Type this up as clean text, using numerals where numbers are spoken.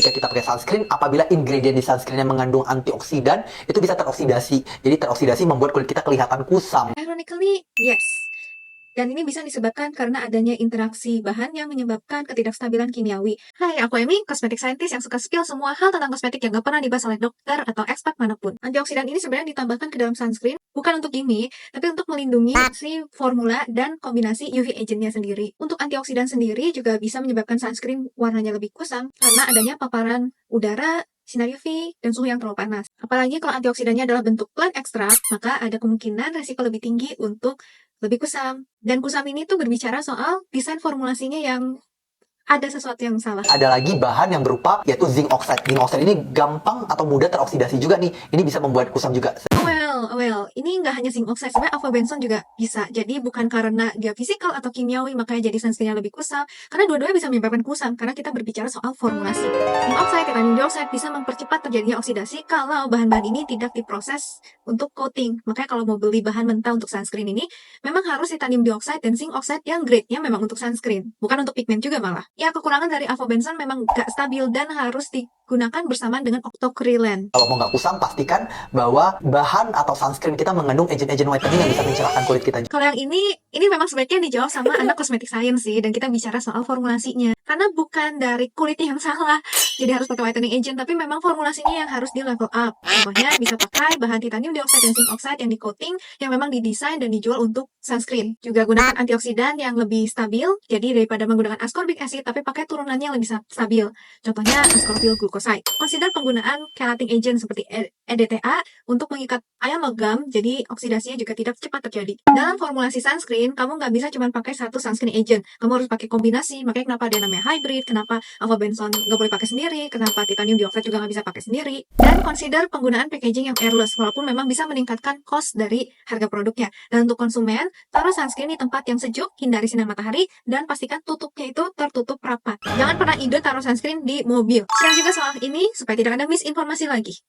baiknya kita pakai sunscreen apabila ingredient di sunscreen yang mengandung antioksidan itu bisa teroksidasi. Jadi teroksidasi membuat kulit kita kelihatan kusam. Ironically, yes. Dan ini bisa disebabkan karena adanya interaksi bahan yang menyebabkan ketidakstabilan kimiawi. Hai, aku Emi, cosmetic scientist yang suka spill semua hal tentang kosmetik yang gak pernah dibahas oleh dokter atau expert manapun. Antioksidan ini sebenarnya ditambahkan ke dalam sunscreen, bukan untuk gimmick, tapi untuk melindungi si formula dan kombinasi UV agentnya sendiri. Untuk antioksidan sendiri juga bisa menyebabkan sunscreen warnanya lebih kusam karena adanya paparan udara, sinar UV, dan suhu yang terlalu panas. Apalagi kalau antioksidannya adalah bentuk plant extract, maka ada kemungkinan resiko lebih tinggi untuk lebih kusam. Dan kusam ini tuh berbicara soal desain formulasinya yang ada sesuatu yang salah. Ada lagi bahan yang berupa yaitu zinc oxide. Zinc oxide ini gampang atau mudah teroksidasi juga nih. Ini bisa membuat kusam juga. Well, ini nggak hanya zinc oxide, sebenarnya avobenzone juga bisa. Jadi bukan karena dia fisikal atau kimiawi makanya jadi sunscreen lebih kusam, karena dua-duanya bisa menyebabkan kusam karena kita berbicara soal formulasi. Zinc oxide, titanium dioxide bisa mempercepat terjadinya oksidasi kalau bahan-bahan ini tidak diproses untuk coating. Makanya kalau mau beli bahan mentah untuk sunscreen ini, memang harus titanium dioxide dan zinc oxide yang grade-nya memang untuk sunscreen, bukan untuk pigment juga malah. Ya, kekurangan dari avobenzone memang nggak stabil dan harus digunakan bersamaan dengan octocrylene. Kalau mau nggak kusam, pastikan bahwa bahan atau sunscreen kita mengandung agent-agent whitening yang bisa mencerahkan kulit kita. Kalau yang ini memang sebaiknya dijawab sama anak cosmetic science sih, dan kita bicara soal formulasinya. Karena bukan dari kulitnya yang salah, jadi harus pakai whitening agent, tapi memang formulasinya yang harus di level up. Contohnya bisa pakai bahan titanium dioxide dan zinc oxide yang di coating, yang memang didesain dan dijual untuk sunscreen. Juga gunakan antioksidan yang lebih stabil, jadi daripada menggunakan ascorbic acid, tapi pakai turunannya yang lebih stabil. Contohnya ascorbyl glucoside. Consider penggunaan chelating agent seperti EDTA untuk mengikat ion logam, jadi oksidasinya juga tidak cepat terjadi. Dalam formulasi sunscreen, kamu nggak bisa cuma pakai satu sunscreen agent. Kamu harus pakai kombinasi, makanya kenapa dia namanya hybrid, kenapa avobenzone nggak boleh pakai sendiri, kenapa titanium dioxide juga nggak bisa pakai sendiri. Dan consider penggunaan packaging yang airless, walaupun memang bisa meningkatkan cost dari harga produknya. Dan untuk konsumen, taruh sunscreen di tempat yang sejuk, hindari sinar matahari, dan pastikan tutupnya itu tertutup rapat. Jangan pernah ide taruh sunscreen di mobil. Share juga soal ini supaya tidak ada misinformasi lagi.